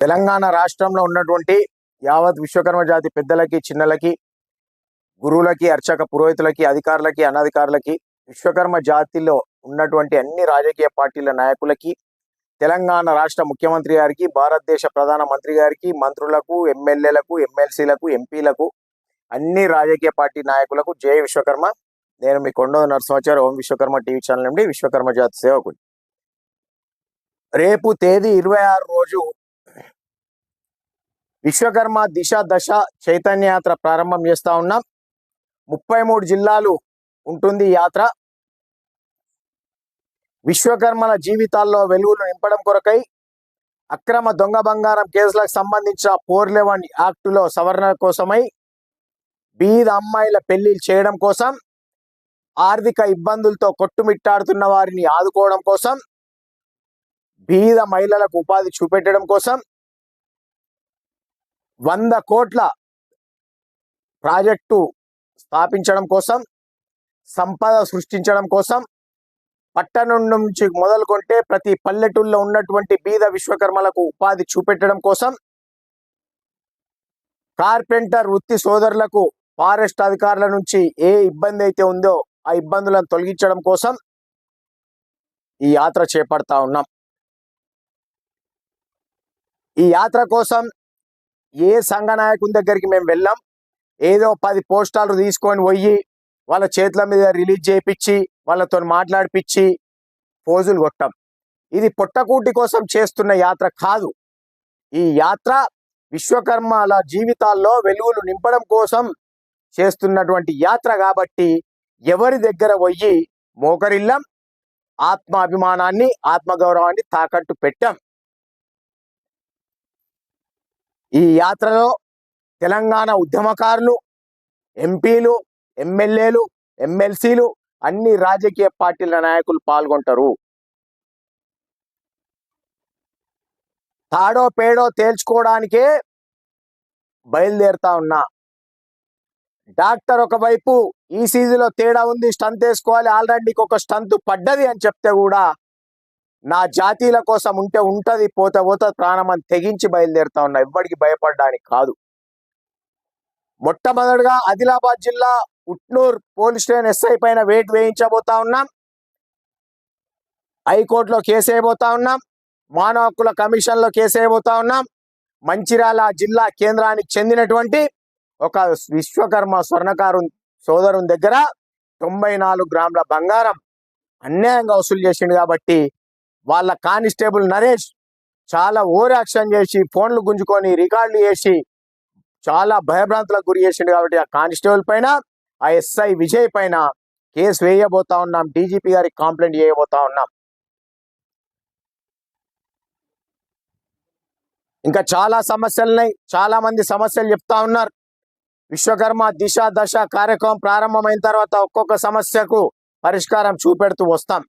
తెలంగాణ రాష్ట్రంలో ఉన్నటువంటి యావత్ విశ్వకర్మ జాతి పెద్దలకి, చిన్నలకి, గురువులకి, అర్చక పురోహితులకి, అధికారులకి, అనధికారులకి, విశ్వకర్మ జాతిలో ఉన్నటువంటి అన్ని రాజకీయ పార్టీల నాయకులకి, తెలంగాణ రాష్ట్ర ముఖ్యమంత్రి గారికి, భారతదేశ ప్రధాన మంత్రి గారికి, మంత్రులకు, ఎమ్మెల్యేలకు, ఎమ్మెల్సీలకు, ఎంపీలకు, అన్ని రాజకీయ పార్టీ నాయకులకు జై విశ్వకర్మ. నేను మీ కొండవ నరసింహాచారి, ఓం విశ్వకర్మ టీవీ ఛానల్ నుండి విశ్వకర్మ జాతి సేవకుడు. రేపు తేదీ 26 రోజు విశ్వకర్మ దిశ దశ చైతన్య యాత్ర ప్రారంభం చేస్తా ఉన్నాం. 33 జిల్లాలు ఉంటుంది ఈ యాత్ర. విశ్వకర్మల జీవితాల్లో వెలుగులు నింపడం కొరకై, అక్రమ దొంగ బంగారం కేసులకు సంబంధించిన 411 యాక్టులో సవరణ కోసమై, బీద అమ్మాయిల పెళ్లిళ్ళు చేయడం కోసం, ఆర్థిక ఇబ్బందులతో కొట్టుమిట్టాడుతున్న వారిని ఆదుకోవడం కోసం, బీద మహిళలకు ఉపాధి చూపెట్టడం కోసం, 100 కోట్ల ప్రాజెక్టు స్థాపించడం కోసం, సంపద సృష్టించడం కోసం, పట్టణం నుంచి మొదలుకొంటే ప్రతి పల్లెటూళ్ళలో ఉన్నటువంటి బీద విశ్వకర్మలకు ఉపాధి చూపెట్టడం కోసం, కార్పెంటర్ వృత్తి సోదరులకు ఫారెస్ట్ అధికారుల నుంచి ఏ ఇబ్బంది అయితే ఉందో ఆ ఇబ్బందులను తొలగించడం కోసం ఈ యాత్ర చేపడతా ఉన్నాం. ఈ యాత్ర కోసం ఏ సంఘ నాయకుని దగ్గరికి మేము వెళ్ళాం. ఏదో 10 పోస్టాలు తీసుకొని పోయి వాళ్ళ చేతుల మీద రిలీజ్ చేయించి వాళ్ళతో మాట్లాడిపించి పోజులు కొట్టాం. ఇది పొట్టకూటి కోసం చేస్తున్న యాత్ర కాదు. ఈ యాత్ర విశ్వకర్మల జీవితాల్లో వెలుగులు నింపడం కోసం చేస్తున్నటువంటి యాత్ర కాబట్టి ఎవరి దగ్గర పోయి మోకరిల్లం, ఆత్మాభిమానాన్ని, ఆత్మగౌరవాన్ని తాకట్టు పెట్టాం. ఈ యాత్రలో తెలంగాణ ఉద్యమకారులు, ఎంపీలు, ఎమ్మెల్యేలు, ఎమ్మెల్సీలు, అన్ని రాజకీయ పార్టీల నాయకులు పాల్గొంటారు. తాడో పేడో తేల్చుకోవడానికే బయలుదేరుతా ఉన్నా. డాక్టర్ ఒకవైపు ఈసీజీలో తేడా ఉంది, స్టంత్ వేసుకోవాలి, ఆల్రెడీ ఒక స్టంత్ పడ్డది అని చెప్తే కూడా నా జాతీయుల కోసం ఉంటే ఉంటది, పోతే ప్రాణం అని తెగించి బయలుదేరుతా ఉన్నా. ఎవ్వడికి భయపడడానికి కాదు. మొట్టమొదటిగా ఆదిలాబాద్ జిల్లా ఉట్నూర్ పోలీస్ స్టేషన్ ఎస్ఐ పైన వేటు వేయించబోతా ఉన్నాం. హైకోర్టులో కేసు వేయబోతా ఉన్నాం. మానవ హక్కుల కమిషన్లో కేసు వేయబోతా ఉన్నాం. మంచిర్యాల జిల్లా కేంద్రానికి చెందినటువంటి ఒక విశ్వకర్మ స్వర్ణకారు సోదరుని దగ్గర 94 గ్రాముల బంగారం అన్యాయంగా వసూలు చేసిండు కాబట్టి వాళ్ళ కానిస్టేబుల్ నరేష్ చాలా ఓవర్ యాక్షన్ చేసి ఫోన్లు గుంజుకొని రికార్డులు చేసి చాలా భయభ్రాంతులకు గురి చేసిండు కాబట్టి ఆ కానిస్టేబుల్ పైన, ఆ ఎస్ఐ విజయ్ పైన కేసు వేయబోతా ఉన్నాం. డీజీపీ గారికి కంప్లైంట్ చేయబోతా ఉన్నాం. ఇంకా చాలా సమస్యలున్నాయి. చాలా మంది సమస్యలు చెప్తా ఉన్నారు. విశ్వకర్మ దిశ దశ కార్యక్రమం ప్రారంభమైన తర్వాత ఒక్కొక్క సమస్యకు పరిష్కారం చూపెడుతూ వస్తాం.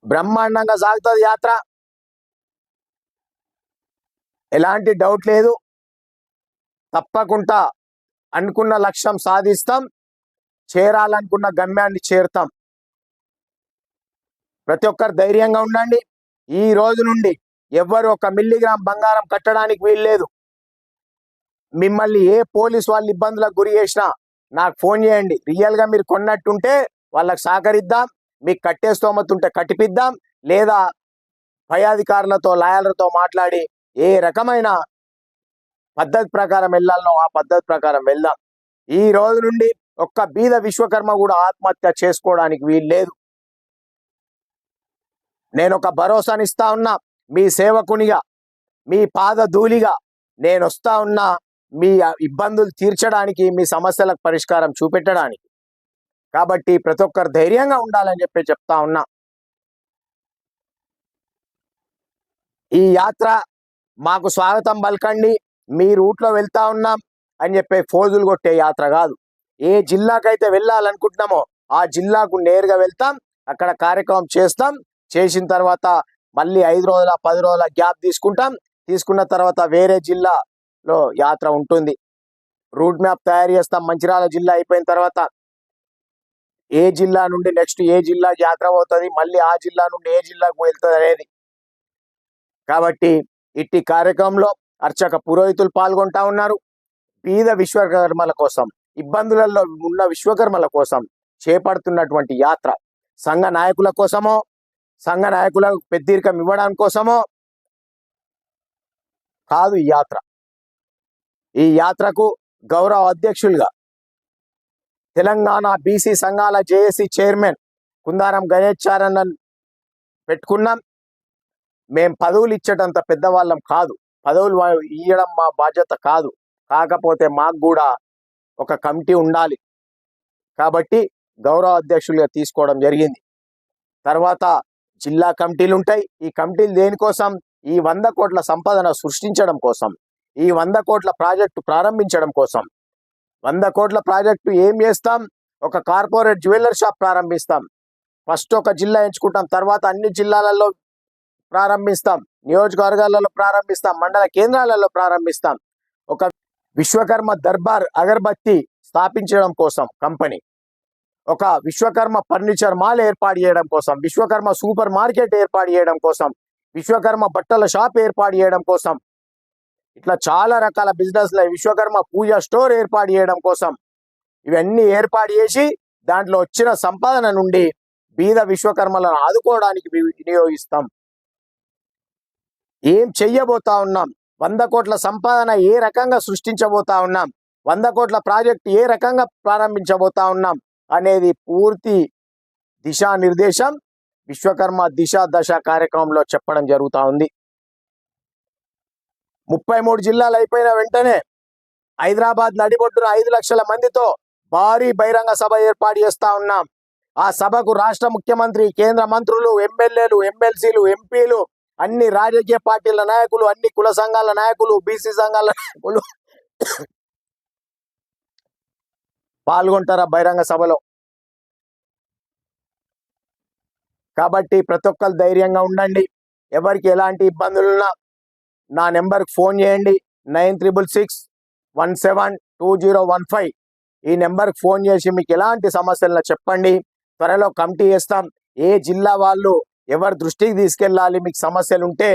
బ్రహ్మాండంగా సాగుతుంది యాత్ర, ఎలాంటి డౌట్ లేదు. తప్పకుండా అనుకున్న లక్ష్యం సాధిస్తాం, చేరాలనుకున్న గమ్యాన్ని చేరుతాం. ప్రతి ఒక్కరు ధైర్యంగా ఉండండి. ఈ రోజు నుండి ఎవ్వరు 1 మిల్లీగ్రామ్ బంగారం కట్టడానికి వీల్లేదు. మిమ్మల్ని ఏ పోలీసు వాళ్ళు ఇబ్బందులకు గురి చేసినా నాకు ఫోన్ చేయండి. రియల్గా మీరు కొన్నట్టుంటే వాళ్ళకి సహకరిద్దాం, మీకు కట్టే స్తోమత ఉంటే కట్టిపిద్దాం, లేదా పై అధికారులతో, లాయర్లతో మాట్లాడి ఏ రకమైన పద్ధతి ప్రకారం వెళ్ళాలనో ఆ పద్ధతి ప్రకారం వెళ్దాం. ఈ రోజు నుండి ఒక్క బీద విశ్వకర్మ కూడా ఆత్మహత్య చేసుకోవడానికి వీల్లేదు. నేను ఒక భరోసానిస్తా ఉన్నా. మీ సేవకునిగా, మీ పాద ధూళిగా నేను వస్తా ఉన్నా. మీ ఇబ్బందులు తీర్చడానికి, మీ సమస్యలకు పరిష్కారం చూపెట్టడానికి. కాబట్టి ప్రతి ఒక్కరు ధైర్యంగా ఉండాలని చెప్తా ఉన్నా. ఈ యాత్ర మాకు స్వాగతం పలకండి, మీ రూట్లో వెళ్తా ఉన్నాం అని చెప్పి ఫోజులు కొట్టే యాత్ర కాదు. ఏ జిల్లాకైతే వెళ్ళాలనుకుంటున్నామో ఆ జిల్లాకు నేరుగా వెళ్తాం, అక్కడ కార్యక్రమం చేస్తాం. చేసిన తర్వాత మళ్ళీ 5 రోజుల 10 రోజుల గ్యాప్ తీసుకుంటాం. తీసుకున్న తర్వాత వేరే జిల్లాలో యాత్ర ఉంటుంది. రూట్ మ్యాప్ తయారు చేస్తాం. మంచిర్యాల జిల్లా అయిపోయిన తర్వాత ఏ జిల్లా నుండి నెక్స్ట్ ఏ జిల్లాకి యాత్ర పోతుంది, మళ్ళీ ఆ జిల్లా నుండి ఏ జిల్లాకు వెళ్తుంది అనేది. కాబట్టి ఇట్టి కార్యక్రమంలో అర్చక పురోహితులు పాల్గొంటా ఉన్నారు. పేద విశ్వకర్మల కోసం, ఇబ్బందులలో ఉన్న విశ్వకర్మల కోసం చేపడుతున్నటువంటి యాత్ర సంఘ నాయకుల కోసమో, సంఘ నాయకులకు పెద్దరికం ఇవ్వడం కోసమో కాదు ఈ యాత్ర. ఈ యాత్రకు గౌరవ అధ్యక్షులుగా తెలంగాణ బీసీ సంఘాల జేఏసీ చైర్మన్ కుందారం గణేశారన్నను పెట్టుకున్నాం. మేం పదవులు ఇచ్చేటంత పెద్దవాళ్ళం కాదు, పదవులు ఇవ్వడం మా బాధ్యత కాదు. కాకపోతే మాకు కూడా ఒక కమిటీ ఉండాలి కాబట్టి గౌరవ అధ్యక్షులుగా తీసుకోవడం జరిగింది. తర్వాత జిల్లా కమిటీలు ఉంటాయి. ఈ కమిటీలు దేనికోసం? ఈ 100 కోట్ల సంపదన సృష్టించడం కోసం, ఈ 100 కోట్ల ప్రాజెక్టు ప్రారంభించడం కోసం. 100 కోట్ల ప్రాజెక్టు ఏం చేస్తాం? ఒక కార్పొరేట్ జ్యువెలర్ షాప్ ప్రారంభిస్తాం. ఫస్ట్ ఒక జిల్లా ఎంచుకుంటాం, తర్వాత అన్ని జిల్లాలలో ప్రారంభిస్తాం, నియోజకవర్గాలలో ప్రారంభిస్తాం, మండల కేంద్రాలలో ప్రారంభిస్తాం. ఒక విశ్వకర్మ దర్బార్ అగరబత్తి స్థాపించడం కోసం కంపెనీ, ఒక విశ్వకర్మ ఫర్నిచర్ మాల్ ఏర్పాటు చేయడం కోసం, విశ్వకర్మ సూపర్ మార్కెట్ ఏర్పాటు చేయడం కోసం, విశ్వకర్మ బట్టల షాప్ ఏర్పాటు చేయడం కోసం, ఇట్లా చాలా రకాల బిజినెస్ల విశ్వకర్మ పూజ స్టోర్ ఏర్పాటు చేయడం కోసం ఇవన్నీ ఏర్పాటు చేసి దాంట్లో వచ్చిన సంపాదన నుండి బీద విశ్వకర్మలను ఆదుకోవడానికి వినియోగిస్తాం. ఏం చెయ్యబోతా ఉన్నాం? 100 కోట్ల సంపాదన ఏ రకంగా సృష్టించబోతా ఉన్నాం? 100 కోట్ల ప్రాజెక్ట్ ఏ రకంగా ప్రారంభించబోతా ఉన్నాం అనేది పూర్తి దిశానిర్దేశం విశ్వకర్మ దిశ దశ కార్యక్రమంలో చెప్పడం జరుగుతూ ఉంది. 33 జిల్లాలు అయిపోయిన వెంటనే హైదరాబాద్ నడిబొడ్డున 5 లక్షల మందితో భారీ బహిరంగ సభ ఏర్పాటు చేస్తా ఉన్నాం. ఆ సభకు రాష్ట్ర ముఖ్యమంత్రి, కేంద్ర మంత్రులు, ఎమ్మెల్యేలు, ఎమ్మెల్సీలు, ఎంపీలు, అన్ని రాజకీయ పార్టీల నాయకులు, అన్ని కుల సంఘాల నాయకులు, బీసీ సంఘాల నాయకులు పాల్గొంటారా బహిరంగ సభలో. కాబట్టి ప్రతి ఒక్కరు ధైర్యంగా ఉండండి. ఎవరికి ఎలాంటి ఇబ్బందులున్నా నా నెంబర్కి ఫోన్ చేయండి. 9666172015 ఈ నెంబర్కి ఫోన్ చేసి మీకు ఎలాంటి సమస్యలను చెప్పండి. త్వరలో కమిటీ చేస్తాం. ఏ జిల్లా వాళ్ళు ఎవరి దృష్టికి తీసుకెళ్ళాలి మీకు సమస్యలు ఉంటే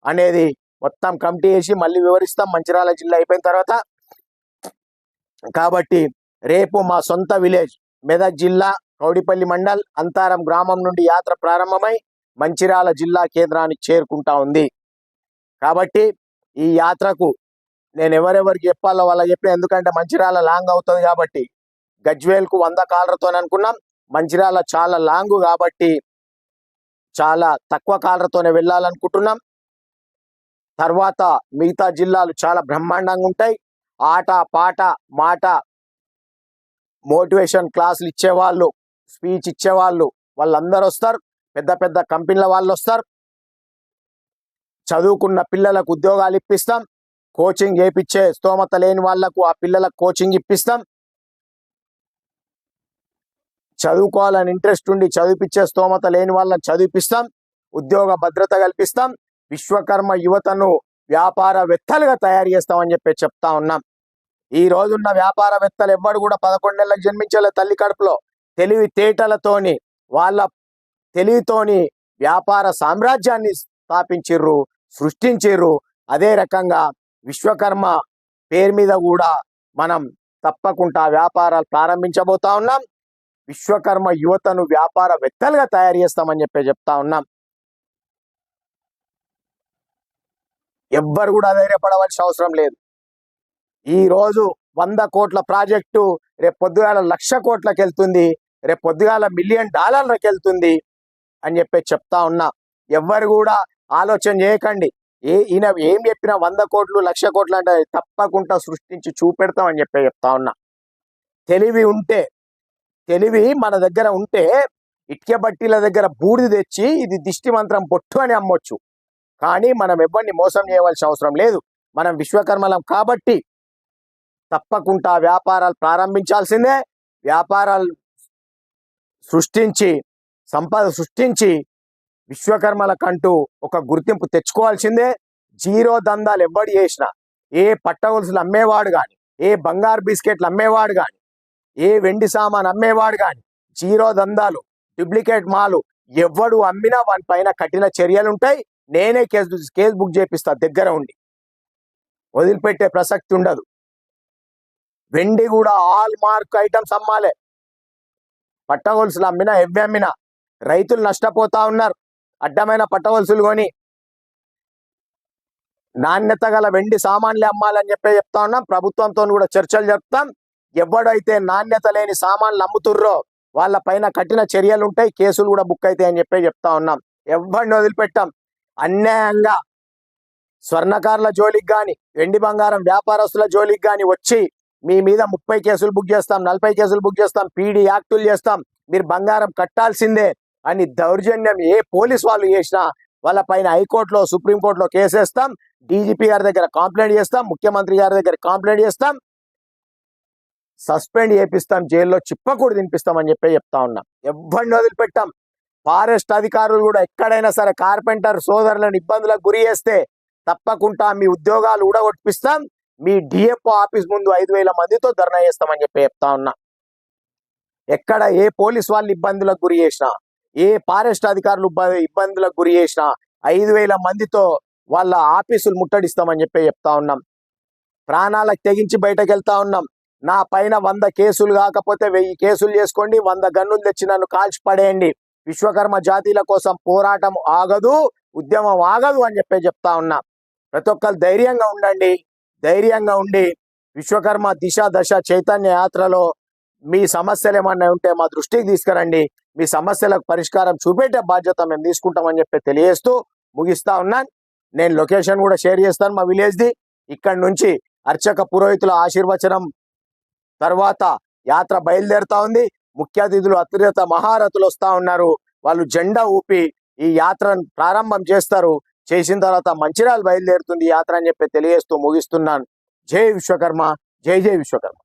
అనేది మొత్తం కమిటీ చేసి మళ్ళీ వివరిస్తాం మంచిర్యాల జిల్లా అయిపోయిన తర్వాత. కాబట్టి రేపు మా సొంత విలేజ్ మెదక్ జిల్లా కౌడిపల్లి మండల్ అంతారం గ్రామం నుండి యాత్ర ప్రారంభమై మంచిర్యాల జిల్లా కేంద్రానికి చేరుకుంటా ఉంది. కాబట్టి ఈ యాత్రకు నేను ఎవరెవరికి చెప్పాలో వాళ్ళకి చెప్పిన, ఎందుకంటే మంచిర్యాల లాంగ్ అవుతుంది కాబట్టి. గజ్వేల్కు 100 కాలర్తో అనుకున్నాం, మంచిర్యాల చాలా లాంగ్ కాబట్టి చాలా తక్కువ కాలర్తోనే వెళ్ళాలనుకుంటున్నాం. తర్వాత మిగతా జిల్లాలు చాలా బ్రహ్మాండంగా ఉంటాయి. ఆట పాట మాట మోటివేషన్ క్లాసులు ఇచ్చేవాళ్ళు, స్పీచ్ ఇచ్చేవాళ్ళు వాళ్ళందరూ వస్తారు. పెద్ద పెద్ద కంపెనీల వాళ్ళు వస్తారు. చదువుకున్న పిల్లలకు ఉద్యోగాలు ఇప్పిస్తాం. కోచింగ్ చేయించే స్తోమత లేని వాళ్లకు ఆ పిల్లలకు కోచింగ్ ఇప్పిస్తాం. చదువుకోవాలని ఇంట్రెస్ట్ ఉండి చదివిపించే స్తోమత లేని వాళ్ళని చదివిపిస్తాం. ఉద్యోగ భద్రత కల్పిస్తాం. విశ్వకర్మ యువతను వ్యాపారవేత్తలుగా తయారు చేస్తామని చెప్తా ఉన్నాం. ఈ రోజున్న వ్యాపారవేత్తలు ఎవ్వడు కూడా 11 ఏళ్ళకి జన్మించలే తల్లి కడుపులో. తెలివితేటలతోని వాళ్ళ తెలివితోని వ్యాపార సామ్రాజ్యాన్ని స్థాపించిర్రు, సృష్టించిర్రు. అదే రకంగా విశ్వకర్మ పేరు మీద కూడా మనం తప్పకుండా వ్యాపారాలు ప్రారంభించబోతా ఉన్నాం. విశ్వకర్మ యువతను వ్యాపారవేత్తలుగా తయారు చేస్తామని చెప్తా ఉన్నాం. ఎవ్వరు కూడా ధైర్యపడవలసిన అవసరం లేదు. ఈ రోజు 100 కోట్ల ప్రాజెక్టు రేపు పొద్దుగాల 1,00,000 కోట్లకు వెళ్తుంది, రేపు పొద్దుగాల $1 మిలియన్ వెళ్తుంది అని చెప్తా ఉన్నా. ఎవ్వరు కూడా ఆలోచన చేయకండి. ఈయన ఏం చెప్పినా 100 కోట్లు 1,00,000 కోట్లు అంటే తప్పకుండా సృష్టించి చూపెడతామని చెప్తా ఉన్నా. తెలివి మన దగ్గర ఉంటే ఇటుక బట్టీల దగ్గర బూడిద తెచ్చి ఇది దిష్టి మంత్రం పొట్టు అని అమ్మొచ్చు. కానీ మనం ఎవరిని మోసం చేయవలసిన అవసరం లేదు. మనం విశ్వకర్మలం కాబట్టి తప్పకుండా వ్యాపారాలు ప్రారంభించాల్సిందే. వ్యాపారాలు సృష్టించి సంపద సృష్టించి విశ్వకర్మలకంటూ ఒక గుర్తింపు తెచ్చుకోవాల్సిందే. జీరో దందాలు ఎవ్వడు చేసినా, ఏ పట్టగొలుసులు అమ్మేవాడు కానీ, ఏ బంగారు బిస్కెట్లు అమ్మేవాడు కానీ, ఏ వెండి సామాన్ అమ్మేవాడు కానీ జీరో దందాలు, డూప్లికేట్ మాలు ఎవడు అమ్మినా వాని పైన కఠిన చర్యలు ఉంటాయి. నేనే కేసు బుక్ చేపిస్తా దగ్గర ఉండి, వదిలిపెట్టే ప్రసక్తి ఉండదు. వెండి కూడా ఆల్ మార్క్ ఐటమ్స్ అమ్మాలే. పట్టగొలుసులు అమ్మినా ఎవ్వి అమ్మినా రైతులు నష్టపోతా ఉన్నారు. అడ్డమైన పట్టగొలుసులు కొని నాణ్యత గల వెండి సామాన్లు అమ్మాలని చెప్తా ఉన్నాం. ప్రభుత్వంతో కూడా చర్చలు జరుపుతాం. ఎవడైతే నాణ్యత లేని సామాన్లు అమ్ముతుర్రో వాళ్ళ పైన కఠిన చర్యలు ఉంటాయి, కేసులు కూడా బుక్ అవుతాయి అని చెప్తా ఉన్నాం. ఎవరిని వదిలిపెట్టాం. అన్యాయంగా స్వర్ణకారుల జోలికి కానీ వెండి బంగారం వ్యాపారస్తుల జోలికి కానీ వచ్చి మీ మీద 30 కేసులు బుక్ చేస్తాం, 40 కేసులు బుక్ చేస్తాం, పీడీ యాక్టులు చేస్తాం, మీరు బంగారం కట్టాల్సిందే అని దౌర్జన్యం ఏ పోలీస్ వాళ్ళు చేసినా వాళ్ళ పైన హైకోర్టులో సుప్రీంకోర్టులో కేసేస్తాం. డీజీపీ గారి దగ్గర కంప్లైంట్ చేస్తాం, ముఖ్యమంత్రి గారి దగ్గర కంప్లైంట్ చేస్తాం, సస్పెండ్ చేపిస్తాం, జైల్లో చిప్పకూడు తినిపిస్తామని చెప్తా ఉన్నాం. ఎవరిని వదిలిపెట్టాం. ఫారెస్ట్ అధికారులు కూడా ఎక్కడైనా సరే కార్పెంటర్ సోదరులను ఇబ్బందులకు గురి చేస్తే తప్పకుండా మీ ఉద్యోగాలు ఊడగొట్టిస్తాం, మీ డిఎఫ్ఓ ఆఫీస్ ముందు 5,000 మందితో ధర్నా చేస్తామని చెప్తా ఉన్నా. ఎక్కడ ఏ పోలీస్ వాళ్ళు ఇబ్బందులకు గురి చేసినా, ఏ ఫారెస్ట్ అధికారులు ఇబ్బందులకు గురి చేసినా 5,000 మందితో వాళ్ళ ఆఫీసులు ముట్టడిస్తామని చెప్తా ఉన్నాం. ప్రాణాలకు తెగించి బయటకు వెళ్తా ఉన్నాం. నా పైన 100 కేసులు కాకపోతే 1000 కేసులు చేసుకోండి, 100 గన్నులు తెచ్చి నన్ను కాల్చి పడేయండి. విశ్వకర్మ జాతీయుల కోసం పోరాటం ఆగదు, ఉద్యమం ఆగదు అని చెప్తా ఉన్నా. ప్రతి ఒక్కరు ధైర్యంగా ఉండండి. ధైర్యంగా ఉండి విశ్వకర్మ దిశ దశ చైతన్య యాత్రలో మీ సమస్యలు ఏమన్నా ఉంటే మా దృష్టికి తీసుకురండి. మీ సమస్యలకు పరిష్కారం చూపెట్టే బాధ్యత మేము తీసుకుంటామని తెలియజేస్తూ ముగిస్తా ఉన్నాను. నేను లొకేషన్ కూడా షేర్ చేస్తాను మా విలేజ్ది. ఇక్కడి నుంచి అర్చక పురోహితుల ఆశీర్వచనం తర్వాత యాత్ర బయలుదేరుతా ఉంది. ముఖ్య అతిథులు అత్యున్నత మహారథులు వస్తా ఉన్నారు. వాళ్ళు జెండా ఊపి ఈ యాత్రను ప్రారంభం చేస్తారు. చేసిన తర్వాత మంచిర్యాల బయలుదేరుతుంది యాత్ర అని తెలియజేస్తూ ముగిస్తున్నాను. జై విశ్వకర్మ, జై జై విశ్వకర్మ.